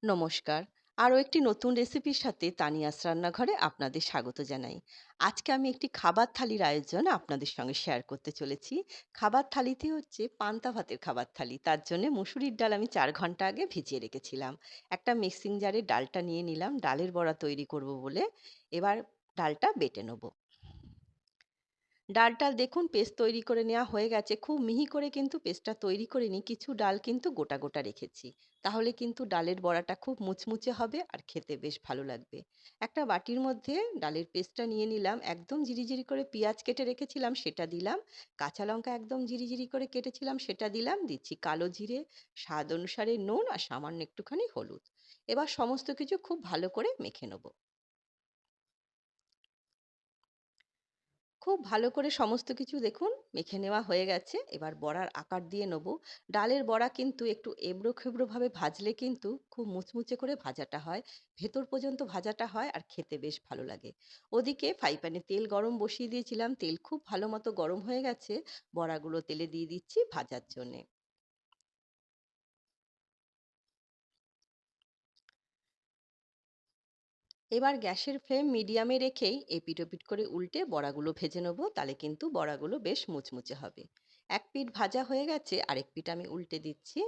নমস্কার। আরও একটি নতুন রেসিপির সাথে তানিয়াস রান্নাঘরে আপনাদের স্বাগত জানাই। আজকে আমি একটি খাবার থালির আয়োজন আপনাদের সঙ্গে শেয়ার করতে চলেছি। খাবার থালিটি হচ্ছে পান্তা ভাতের খাবার থালি। তার জন্য মসুরির ডাল আমি ৪ ঘন্টা আগে ভিজিয়ে রেখেছিলাম। একটা মিক্সিং জারে ডালটা নিয়ে নিলাম ডালের বড়া তৈরি করব বলে। এবার ডালটা বেটে নেব। ডালটা দেখুন পেস্ট তৈরি করে নেওয়া হয়ে গেছে। খুব মিহি করে কিন্তু পেস্টটা তৈরি করিনি। কিছু ডাল কিন্তু গোটা, গোটা রেখেছি। তাহলে কিন্তু ডালের বড়াটা খুব মুচমুচে হবে আর খেতে বেশ ভালো লাগবে। একটা বাটির মধ্যে ডালের পেস্টটা নিয়ে নিলাম। একদম জিরি করে পেঁয়াজ কেটে রেখেছিলাম সেটা দিলাম। কাঁচা লঙ্কা একদম জিরি করে কেটেছিলাম সেটা দিলাম। দিচ্ছি কালো জিরে, স্বাদ অনুসারে নুন আর সামান্য একটুখানি হলুদ। এবার সমস্ত কিছু খুব ভালো করে মেখে নেব। খুব ভালো করে সমস্ত কিছু দেখুন মেখে নেওয়া হয়ে গেছে। এবার বড়ার আকার দিয়ে নেব। ডালের বড়া কিন্তু একটু এবড়ো-খেবড়ো ভাবে ভাজলে কিন্তু খুব মুচমুচে করে ভাজাটা হয়। ভেতর পর্যন্ত ভাজাটা হয় আর খেতে বেশ ভালো লাগে। ওদিকে ফ্রাই প্যানে তেল গরম বসিয়ে দিয়েছিলাম। তেল খুব ভালো মতো গরম হয়ে গেছে। বড়াগুলো তেলে দিয়ে দিচ্ছি ভাজার জন্যে। এবার গ্যাসের ফ্লেম মিডিয়ামে রেখেই এপিঠ ওপিঠ করে উল্টে বড়াগুলো ভেজে নেবো। তাহলে কিন্তু বড়াগুলো বেশ মুচমুচে হবে। এক পিঠ ভাজা হয়ে গেছে আরেক পিঠ আমি উল্টে দিচ্ছি।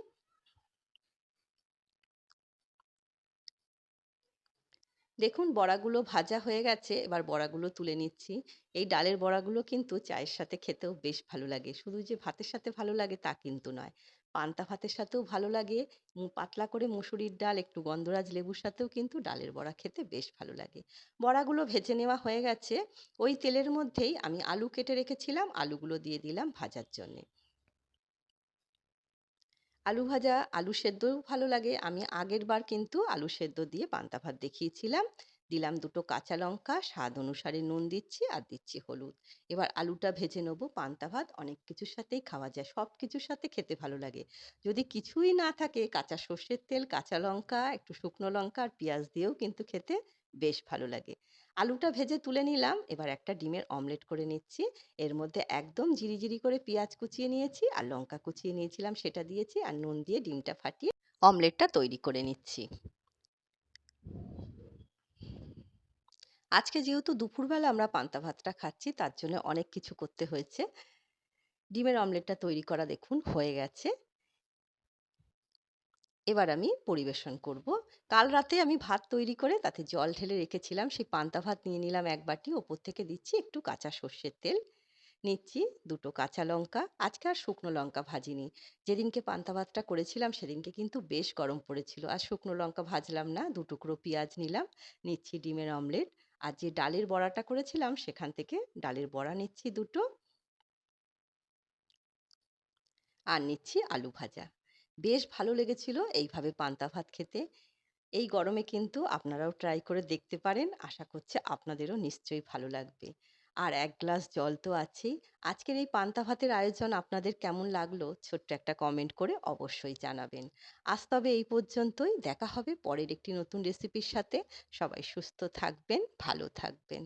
দেখুন বড়াগুলো ভাজা হয়ে গেছে। এবার বড়াগুলো তুলে নিচ্ছি। এই ডালের বড়াগুলো কিন্তু চায়ের সাথে খেতেও বেশ ভালো লাগে। শুধু যে ভাতের সাথে ভালো লাগে তা কিন্তু নয়। পান্তা ভাতের সাথেও ভালো লাগে। পাতলা করে মুসুরির ডাল একটু গন্ধরাজ লেবুর সাথেও কিন্তু ডালের বড়া খেতে বেশ ভালো লাগে। বড়াগুলো ভেজে নেওয়া হয়ে গেছে। ওই তেলের মধ্যেই আমি আলু কেটে রেখেছিলাম। আলুগুলো দিয়ে দিলাম ভাজার জন্যে। আলু ভাজা, আলু সেদ্ধও ভালো লাগে। আমি আগেরবার কিন্তু আলু সেদ্ধ দিয়ে পান্তা ভাত দেখিয়েছিলাম। দিলাম ২ টো কাঁচা লঙ্কা, স্বাদ অনুসারে নুন দিচ্ছি আর দিচ্ছি হলুদ। এবার আলুটা ভেজে নেবো। পান্তা ভাত অনেক কিছুর সাথেই খাওয়া যায়। সব কিছুর সাথে খেতে ভালো লাগে। যদি কিছুই না থাকে কাঁচা সর্ষের তেল, কাঁচা লঙ্কা, একটু শুকনো লঙ্কা আর পেঁয়াজ দিয়েও কিন্তু খেতে বেশ ভালো লাগে। আলুটা ভেজে তুলে নিলাম। এবার একটা ডিমের অমলেট করে নিচ্ছি। এর মধ্যে একদম জিরি করে পেঁয়াজ কুচিয়ে নিয়েছি আর লঙ্কা কুচিয়ে নিয়েছিলাম সেটা দিয়েছি আর নুন দিয়ে ডিমটা ফাটিয়ে অমলেটটা তৈরি করে নিচ্ছি। আজকে যেহেতু দুপুরবেলা আমরা পান্তা ভাতটা খাচ্ছি তার জন্য অনেক কিছু করতে হয়েছে। ডিমের অমলেটটা তৈরি করা দেখুন হয়ে গেছে। এবার আমি পরিবেশন করব। কাল রাতে আমি ভাত তৈরি করে তাতে জল ঢেলে রেখেছিলাম। সেই পান্তা ভাত নিয়ে নিলাম ১ বাটি। ওপর থেকে দিচ্ছি একটু কাঁচা সর্ষের তেল। নিচ্ছি ২ টো কাঁচা লঙ্কা। আজকে আর শুকনো লঙ্কা ভাজিনি। যেদিনকে পান্তা ভাতটা করেছিলাম সেদিনকে কিন্তু বেশ গরম পড়েছিল। আর শুকনো লঙ্কা ভাজলাম না। ২ টুকরো পেঁয়াজ নিলাম। নিচ্ছি ডিমের অমলেট। আর যে ডালের বড়াটা করেছিলাম সেখান থেকে ডালের বড়া নিচ্ছি ২ টো। আর নিচ্ছি আলু ভাজা। বেশ ভালো লেগেছিল এইভাবে পান্তা ভাত খেতে। এই গরমে কিন্তু আপনারাও ট্রাই করে দেখতে পারেন। আশা করছি আপনাদেরও নিশ্চয়ই ভালো লাগবে। আর ১ গ্লাস জল তো আছেই। আজকের এই পান্তা ভাতের আয়োজন আপনাদের কেমন লাগলো ছোট্ট একটা কমেন্ট করে অবশ্যই জানাবেন। আজ তবে এই পর্যন্তই। দেখা হবে পরের একটি নতুন রেসিপির সাথে। সবাই সুস্থ থাকবেন, ভালো থাকবেন।